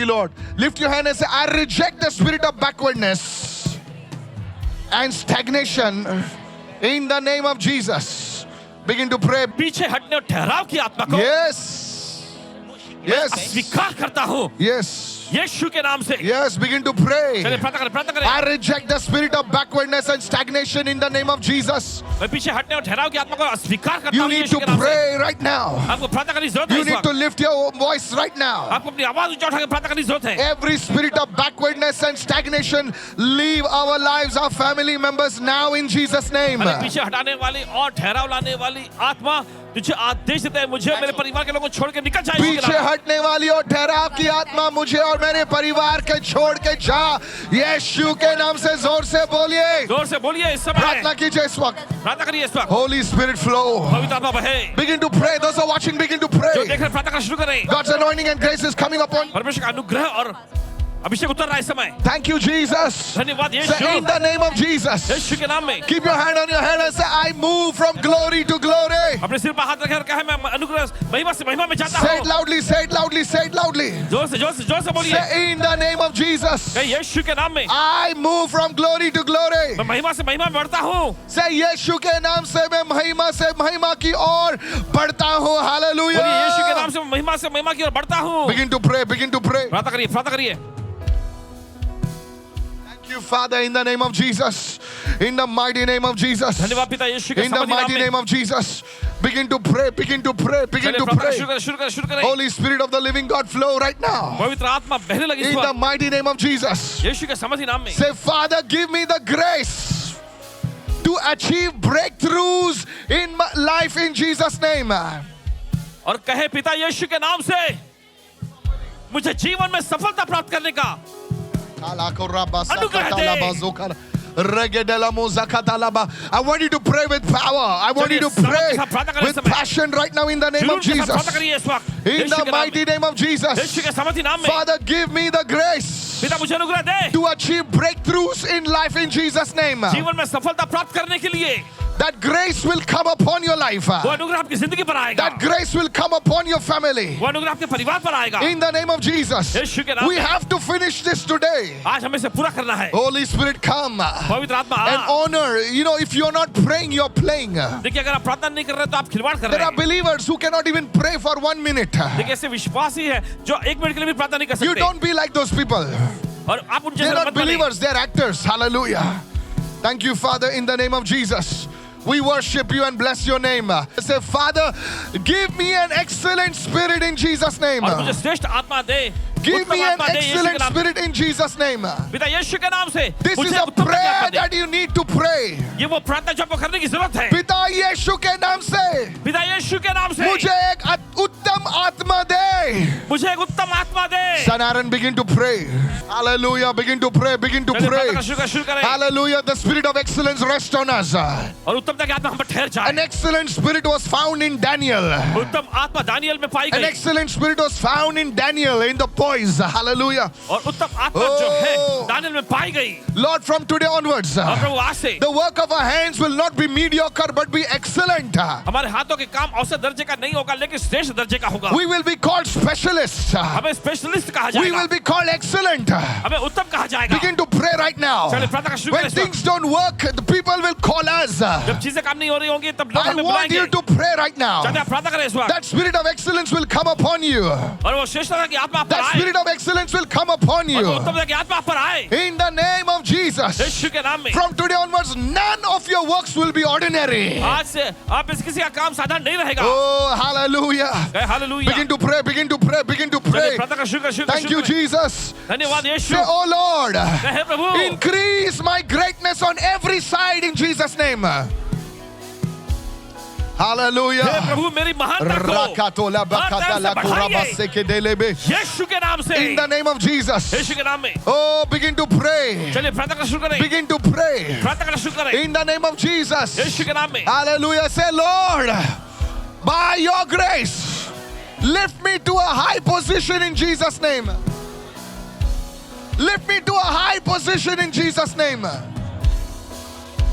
you, Lord. Lift your hand and say, I reject the spirit of backwardness and stagnation in the name of Jesus. Begin to pray. पीछे हटने और ठहराव की आत्मा को Yes. Yes. स्वीकार करता हूँ Yes. यीशु के नाम से। Yes. Begin to pray. चलिए प्रार्थना करें। I reject the spirit of backwardness and stagnation in the name of Jesus. मैं पीछे हटने और ठहराव की आत्मा को स्वीकार करता You हूँ need यीशु to के नाम से। pray right now. आपको प्रार्थना करने की जरूरत है You इस need वक्त। to lift your voice right now. आपको अपनी आवाज ऊंचा उठाकर प्रार्थना करने की जरूरत है। Every spirit of backwardness and stagnation leave our lives, our family members now in Jesus' name. हमें पीछे हटाने वाली और ठहराव लाने वाली आत्मा तुझे आदेश देता है मुझे मेरे परिवार के लोगों को छोड़ के निकल जा। पीछे हटने वाली और ठहराव की आत्मा मुझे और मेरे परिवार के छोड़ के जा। यीशु के नाम से जोर से बोलिए। जोर से बोलिए इस समय। प्रार्थना कीजिए इस वक्त। प्रार्थना करिए इस वक्त। Holy Spirit flow. पवित्र आत्मा बहे। Begin to pray. Those who are watching, begin to जो pray. देख रहे हैं प्रार्थना करना शुरू करें। God's anointing and grace is coming upon. परमेश्वर का अनुग्रह और अभिषेक उतर रहा है इस समय। Thank you, Jesus. धन्यवाद Say in Yeshu. the name of Jesus. यीशु के नाम में। Keep your hand on your head and say, I move from glory to glory. अपने सिर पर हाथ रखे कहे मैं अनुग्रह महिमा से महिमा में जाता Say it हूँ। loudly, say it loudly, say it loudly. जोर से बोलिए। Say in the name of Jesus. कहे यीशु के नाम में। I move from glory to glory. मैं महिमा से महिमा में बढ़ता हूँ। Say यीशु के नाम से मैं महिमा से महिमा की ओर बढ़ता हूँ. बोलिए यीशु के नाम Hallelujah. से महिमा की ओर बढ़ता हूँ। Begin to pray, begin to pray. प्रार्थना करिए। Thank you, Father, in the name of Jesus. In the mighty name of Jesus. धन्यवाद पिता यीशु के In the समर्थी नाम mighty में। name of Jesus. Begin to pray, begin to pray, begin चलिए to प्रार्थना pray. शुरू करें। Holy Spirit of the living God, flow right now. पवित्र आत्मा बहने लगी इस In the वक्त। mighty name of Jesus. यीशु के समर्थी नाम में। Say, Father, give me the grace to achieve breakthroughs in my life in Jesus' name. और कहे पिता यीशु के नाम से मुझे जीवन में सफलता प्राप्त करने का I want you to pray with power. I want you to pray with passion right now in the name of Jesus. In the mighty name of Jesus. यीशु के समर्थी नाम में। Father, give me the grace पिता मुझे अनुग्रह दे to achieve breakthroughs in life in Jesus' name. जीवन में सफलता प्राप्त करने के लिए। That grace will come upon your life. वो अनुग्रह आपकी जिंदगी पर आएगा। That grace will come upon your family. वो अनुग्रह आपके परिवार पर आएगा। In the name of Jesus. यीशु के नाम We में। have to finish this today. आज हमें इसे पूरा करना है। Holy Spirit, come पवित्र आत्मा and uh. honor. You know, if you're not praying, you're playing. There देखिए अगर आप प्रार्थना नहीं कर रहे तो आप खिलवाड़ कर रहे are हैं। believers who cannot even pray for 1 minute. देखिए ऐसे विश्वासी है जो एक मिनट के लिए भी प्रार्थना नहीं कर You सकते। don't be like those people. और आप उन They're जैसे not मत बने। believers, they're actors. Hallelujah. Thank you, Father, in the name of Jesus. We worship you and bless your name. Say, Father, give me an excellent spirit in Jesus' name. और मुझे श्रेष्ठ आत्मा दे। Give उत्तम me an आत्मा दे यीशु के excellent नाम में। spirit in Jesus' name. पिता यीशु के नाम से This is मुझे a उत्तम prayer आत्मा दे। that you need to pray. ये वो प्रार्थना जो आपको करने की जरूरत है। पिता यीशु के नाम से पिता यीशु के नाम से मुझे एक उत्तम आत्मा दे. मुझे एक उत्तम आत्मा दे। Son Aaron, begin to pray. Hallelujah. Begin to pray. Begin to चलिए pray. प्रार्थना शुरू करें। Hallelujah. The spirit of excellence rest on us. और उत्तमता की आत्मा हम पर ठहर जाए। An excellent spirit was found in Daniel. उत्तम आत्मा दानियल में पाई An गई। excellent spirit was found in Daniel in the boys. Hallelujah. और उत्तम आत्मा जो है दानियल में पाई गई। Lord, from today onwards, और प्रभु आज से the work of our hands will not be mediocre but be excellent. हमारे हाथों के काम औसत दर्जे का नहीं होगा लेकिन श्रेष्ठ दर्जे का होगा। We will be called specialists. हमें स्पेशलिस्ट कहा We जाएगा। will be called excellent. हमें उत्तम कहा जाएगा। Begin to pray right now. चलिए प्रार्थना शुरू When करें इस things don't work, the people will call us. जब चीजें काम नहीं हो रही होंगी तब लोग I हमें want बुलाएंगे। you to pray right now. चाहते हैं आप प्रार्थना करें इस वक्त। That spirit of excellence will come upon you. और वो श्रेष्ठता की आत्मा आप पर That आए। spirit of excellence will come upon और you. वो उत्तमता की आत्मा आप पर आए। In the name of Jesus. यीशु के नाम में। From today onwards, none of your works will be ordinary. आज से आप इस किसी का काम साधारण नहीं रहेगा। Oh, hallelujah. कहे hallelujah. Begin to pray, begin to pray, begin to चलिए pray. प्रार्थना का शुरू Thank you, Jesus. धन्यवाद यीशु। Say, oh Lord, कहे प्रभु increase my greatness on every side in Jesus' name. Hey Hallelujah. प्रभु मेरी महानता को Rakatola bakatala kurabaseke delebe. यीशु के नाम से। In the name of Jesus. यीशु के नाम में। Oh, begin to pray. चलिए प्रार्थना का शुरू करें। Begin to pray. प्रार्थना करना शुरू करें। In the name of Jesus. यीशु के नाम में। Hallelujah. Say, Lord, by your grace, lift me to a high position in Jesus' name. Lift me to a high position in Jesus' name.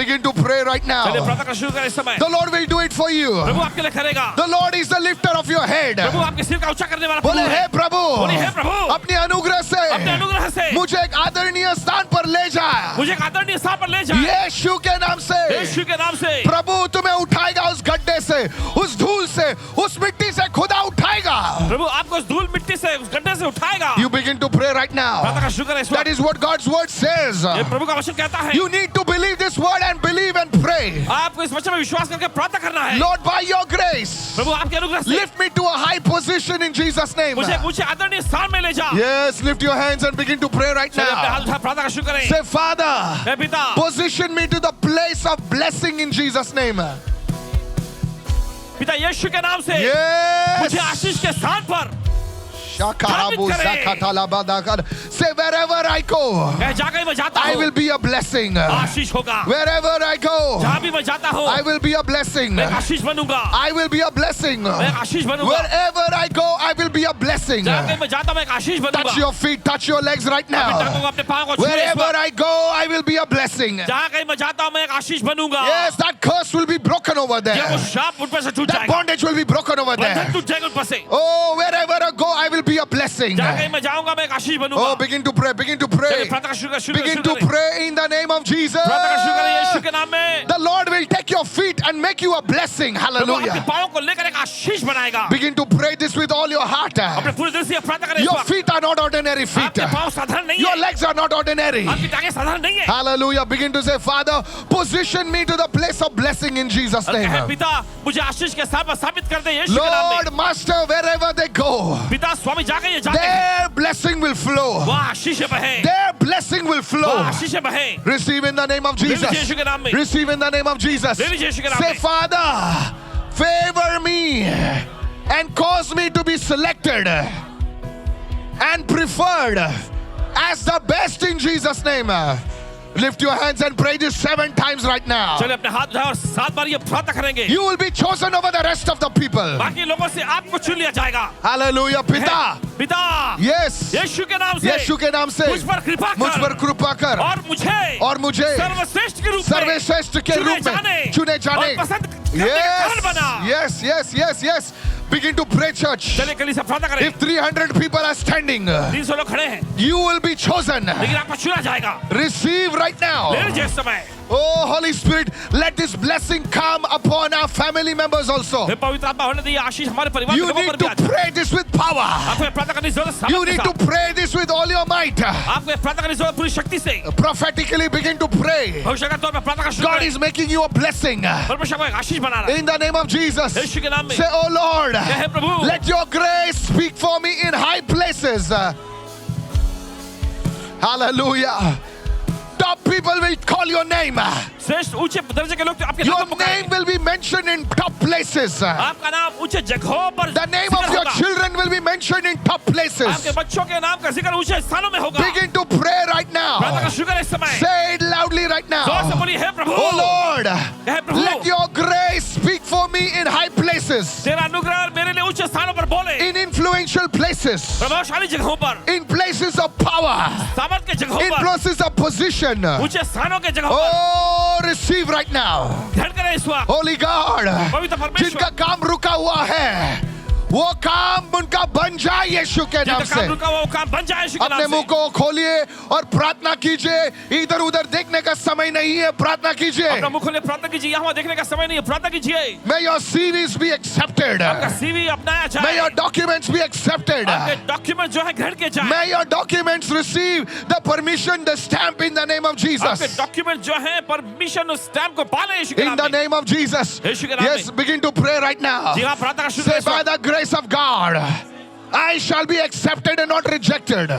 Begin to pray right चलिए now. प्रार्थना करना शुरू करें इस समय। The Lord will do it for you. प्रभु आपके लिए करेगा। The Lord is the lifter of your head. प्रभु आपके सिर का ऊंचा करने वाला बोले प्रभु हे है। प्रभु, बोले हे प्रभु, अपने अनुग्रह से अपने अनुग्रह से मुझे एक आदरणीय स्थान पर ले जा। मुझे एक आदरणीय स्थान पर ले जाए। यीशु के नाम से यीशु के नाम से प्रभु तुम्हें उठाएगा उस गड्ढे से, उस धूल से, उस मिट्टी से खुदा उठाएगा। प्रभु आपको उस धूल मिट्टी से उस गड्ढे से उठाएगा। You begin to pray right now. प्रार्थना करना शुरू करें इस That वक्त। is what God's word says. ये प्रभु का वचन कहता है। You need to believe this word and believe and pray. आपको इस वचन में विश्वास करके प्रार्थना करना है। Lord, by your grace, प्रभु आपके अनुग्रह से lift me to a high position in Jesus' name. मुझे एक ऊंचे आदरणीय स्थान में ले जा। Yes, lift your hands and begin to pray right चलिए अपने हाथ now. उठा प्रार्थना करना शुरू करें। Say, Father, हे पिता, position me to the place of blessing in Jesus' name. पिता यीशु के नाम से मुझे Yes. आशीष के स्थान पर Shakarabu zakatalabadakar. Say, wherever I go, मैं जहाँ कहीं मैं जाता I will हूँ be a blessing. आशीष होगा। Wherever I go, जहाँ भी मैं जाता हूँ I will be a blessing. मैं आशीष बनूंगा। I will be a blessing. मैं आशीष बनूंगा। Wherever I go, I will be a blessing. जहाँ कहीं मैं जाता हूँ मैं आशीष बनूंगा। Touch your feet, touch your legs right अपने टांगों को now. अपने पाँव को छुए इस Wherever वक्त। I go, I will be a blessing. जहाँ कहीं मैं जाता हूँ मैं एक आशीष बनूंगा। Yes, that curse will be broken over ये वो there. शाप उन पर से टूट That जाएगा। bondage will be broken over बंधन there. टूट जाएगा उन पर से। Oh, wherever I go, I will be a blessing. जहाँ कहीं मैं जाऊंगा मैं एक आशीष बनूंगा। Oh, begin to pray, begin to चलिए pray. प्रार्थना शुरू करें, शुरू करें, Begin शुरू to करें। pray in the name of Jesus. प्रार्थना शुरू करें यीशु के नाम में। The Lord will take your feet and make you a blessing. प्रभु आपके Hallelujah. पाँव को लेकर एक आशीष बनाएगा। Begin to pray this with all your heart. अपने पूरे दिल से ये प्रार्थना करें इस Your वक्त। feet are not ordinary feet. आपके पाँव साधारण नहीं Your है। legs are not ordinary. आपकी टांगें साधारण नहीं है। Hallelujah. Begin to say, Father, position me to the place of blessing in Jesus' और कहे, name. पिता मुझे आशीष के स्थान पर स्थापित कर दे यीशु के नाम में। Lord, Master, wherever they go, पिता स्वामी जहाँ कहीं ये जाते हैं their blessing will flow. वहाँ आशीष बहे। Their blessing will वहाँ flow. आशीष बहे। Receive in the name of ले लीजिए Jesus. यीशु के नाम में। Receive in the name of Jesus. ले लीजिए यीशु के नाम Say, में। Father, favor me and cause me to be selected and preferred as the best in Jesus' name. Lift your hands and pray this 7 times right now. चलिए अपने हाथ उठाएं और 7 बार ये प्रार्थना करेंगे। You will be chosen over the rest of the people. बाकी लोगों से आपको चुन लिया जाएगा। Hallelujah. Pita. पिता Yes. यीशु के नाम से यीशु के नाम से मुझ पर कृपा मुझ पर कर कृपा कर और मुझे और मुझे सर्वश्रेष्ठ के रूप में सर्वश्रेष्ठ के रूप में चुने जाने। और पसंद करने का कारण बना। Yes, yes, yes, yes. Begin to pray, church. चलिए कलीसिया प्रार्थना करें। If 300 people are standing, 300 लोग खड़े हैं you will be chosen. लेकिन आपको चुना जाएगा। Receive right ले now. लीजिए इस समय। Oh, Holy Spirit, let this blessing come upon our family members also. हे पवित्र आत्मा होने दीजिए आशीष हमारे परिवार के You लोगों पर need भी to आ जाए। pray this with power. आपको ये प्रार्थना करनी जरूरत है You सामर्थ्य need के to साथ। pray this with all your might. आपको ये प्रार्थना करनी जरूरत है पूरी शक्ति से। Prophetically begin to pray. भविष्य का तौर पर प्रार्थना का शुरू God करें। is making you a blessing. परमेश्वर को एक आशीष बना रहा है। In the name of Jesus. यीशु के नाम में। Say, oh Lord, hey Prabhu let your grace speak for me in high places. Hallelujah. Top people will call your name. श्रेष्ठ ऊंचे दर्जे के लोग तो आपके Your नाम को name पुकारेंगे। will be mentioned in top places. आपका नाम ऊंचे जगहों पर The name of जिक्र your होगा। children will be mentioned in top places. आपके बच्चों के नाम का जिक्र ऊंचे स्थानों में होगा। Begin to pray right प्रार्थना का now. शुरू करें इस समय। Say it loudly right जोर से now. बोलिए हे प्रभु Oh Lord, hey Prabhu let your grace speak for me in high places, तेरा अनुग्रह मेरे लिए ऊंचे स्थानों पर बोले। in influential places, प्रभावशाली जगहों पर in places of power, सामर्थ के जगहों in पर places of position. ऊंचे स्थानों के जगहों पर Oh, receive right now. ग्रहण करें इस वक्त। Holy God, पवित्र जिनका परमेश्वर काम रुका हुआ है वो काम उनका बन जाए यीशु के नाम जिनका से। काम रुका हुआ वो काम बन जाए यीशु के अपने नाम मुंह से। को खोलिए और प्रार्थना कीजिए। इधर उधर देखने का समय नहीं है, प्रार्थना कीजिए। अपना मुख खोलिए प्रार्थना कीजिए। यहाँ देखने का समय नहीं है, प्रार्थना कीजिए। May your CVs be accepted. आपका सीवी अपनाया जाए। May your documents be accepted. आपके डॉक्यूमेंट जो है ग्रहण किए जाए। May your documents receive the permission, the stamp in the name of आपके Jesus. डॉक्यूमेंट जो है परमिशन उस स्टैम्प को पाले यीशु के In the नाम में। name of Jesus. यीशु के नाम Yes, में। begin to pray right now. जी हाँ प्रार्थना का शुरू Say, करें इस by वक्त। the grace of God, I shall be accepted and not rejected.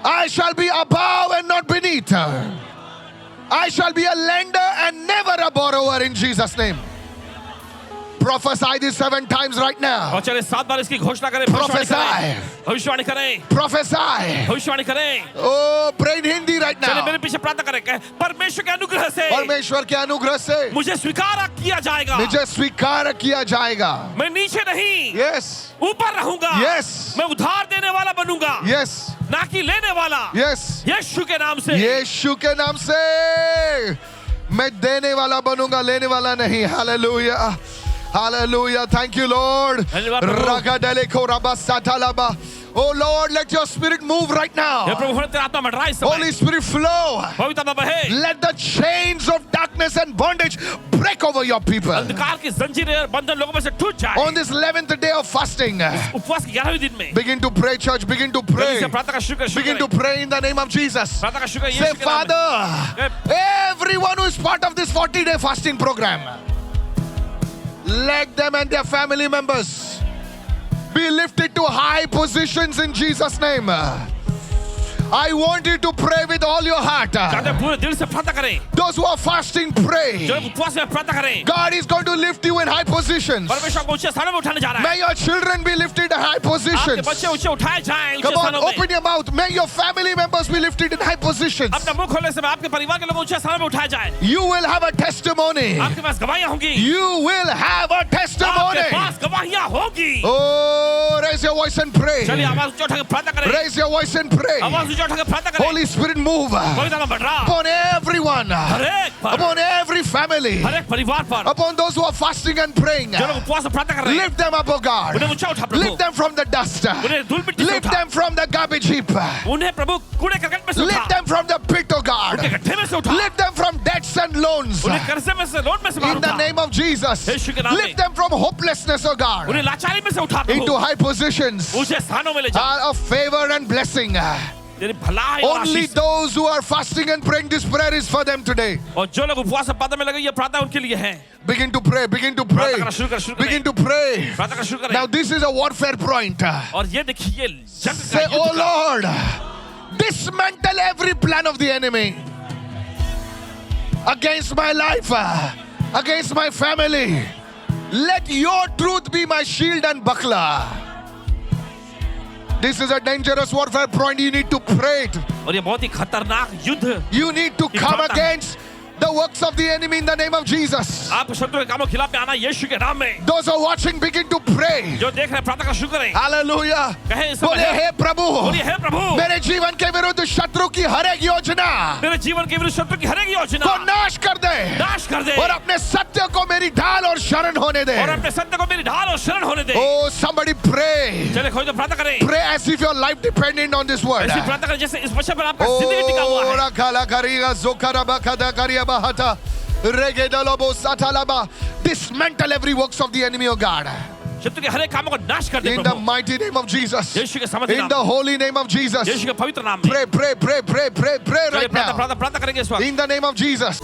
I shall be above and not beneath. I shall be a lender and never a borrower in Jesus' name. Prophesy this 7 times right now. और चले 7 बार इसकी घोषणा करें। Prophesy. भविष्यवाणी करें। Prophesy. भविष्यवाणी करें। Oh, pray in Hindi right चले now. मेरे पीछे प्रार्थना करें। कहें, परमेश्वर के अनुग्रह से परमेश्वर के अनुग्रह से मुझे स्वीकार किया जाएगा। मुझे स्वीकार किया जाएगा. मैं नीचे नहीं Yes. ऊपर रहूंगा। Yes. मैं उधार देने वाला बनूंगा। Yes. ना कि लेने वाला। Yes. यीशु के नाम से। यीशु के नाम से मैं देने वाला बनूंगा, लेने वाला नहीं. Hallelujah. Hallelujah. Thank you, Lord. धन्यवाद प्रभु. Ragadeleko rabasatalaba. Oh Lord, let your spirit move right hey now. प्रभु होने तेरा आत्मा मंडराए इस Holy समय. Spirit flow. पवित्र आत्मा बहे. Let the chains of darkness and bondage break over your people. अंधकार की जंजीरें और बंधन लोगों में से टूट जाए. On this 11th day of fasting, उपवास के 11वें दिन में begin to pray, church. Begin to pray. जल्दी से प्रार्थना का शुरू करें. Begin to pray in the name of Jesus. प्रार्थना का शुरू करें Say, यीशु के नाम में. Father, everyone who is part of this 40-day fasting program, let them and their family members be lifted to high positions in Jesus' name. I want you to pray with all your heart. चाहते हैं पूरे दिल से प्रार्थना करें. Those who are fasting, pray. जो उपवास में प्रार्थना करें. God is going to lift you in high positions. परमेश्वर को ऊंचे स्थानों में उठाने जा रहा है. May your children be lifted in high आपके positions. बच्चे ऊंचे उठाए जाएं ऊंचे Come on, स्थानों में. open your mouth. May your family members be lifted in high positions. अपना मुंह खोलने से आपके परिवार के लोग ऊंचे स्थानों में उठाए जाएं. You will have a testimony. आपके पास गवाहियां होंगी. You will have a आपके testimony. पास गवाहियां होगी. Oh, raise your voice and pray. चलिए आवाज ऊंचा उठा के प्रार्थना करें. Raise your voice and pray. आवाज ऊंचा उठा के प्रार्थना करें. Holy Spirit, move पवित्र आत्मा बढ़ रहा. upon everyone, हर एक पर, upon every family, हर एक परिवार पर, upon those who are fasting and praying. जो लोग उपवास में प्रार्थना कर रहे हैं. Lift them up, oh God. उन्हें ऊंचा उठा प्रभु. Lift them from the dust. उन्हें धूल मिट्टी से Lift उठा. them from the garbage heap. उन्हें प्रभु कूड़े करकट में से Lift उठा. them from the pit, oh God. उनके गड्ढे में से उठा. Lift them from debts and loans. उन्हें कर्जे में से लोन में से बाहर In the उठा. name of Jesus. यीशु के नाम में. Lift them from hopelessness, oh God, उन्हें लाचारी में से उठा into प्रभु. high positions ऊंचे स्थानों में ले जा. of favor and blessing. तेरी भलाई और Only Ashish. those who are fasting and praying, this prayer is for them today. और जो लोग उपवास और प्रार्थना में लगे ये प्रार्थना उनके लिए है. Begin to pray, begin to pray, प्रार्थना करना शुरू कर, शुरू करें. begin to pray. प्रार्थना करना शुरू करें. Now this is a warfare point. और ये देखिए जंग Say, का oh युद्ध का. Lord, dismantle every plan of the enemy against my life, against my family. Let your truth be my shield and buckler. This is a dangerous warfare point. You need to pray it. और ये बहुत ही खतरनाक युद्ध. You need to ये come प्रार्थना. against the works of the enemy in the name of Jesus. आप शत्रु के कामों के खिलाफ में आना यीशु के नाम में. Those who are watching, begin to pray. जो देख रहे हैं प्रार्थना का शुरू करें. Hallelujah. कहे इस बोले, समय हे प्रभु, बोलिए हे प्रभु. मेरे जीवन के विरुद्ध शत्रु की हर एक योजना मेरे जीवन के विरुद्ध शत्रु की हर एक योजना को नाश कर दे नाश कर दे. और अपने सत्य को मेरी ढाल और शरण होने दे. और अपने सत्य को मेरी ढाल और शरण होने दे. Oh, somebody pray. चले खोज तो प्रार्थना करें. Pray as if your life depended on this word. ऐसी प्रार्थना करें जैसे इस वचन पर आपका जिंदगी टिका हुआ Oh, है. rakala kariga zokaraba kada kariaba hata regedalobo satalaba. Dismantle every works of the enemy, oh God. शत्रु के हर एक कामों को नाश कर दे In the Prabhu. mighty name of Jesus. यीशु के समर्थ In नाम. the holy name of Jesus. यीशु के पवित्र नाम में. Pray, pray, pray, pray, pray, pray चलिए right now. प्रार्थना करेंगे इस वक्त. In the name of Jesus.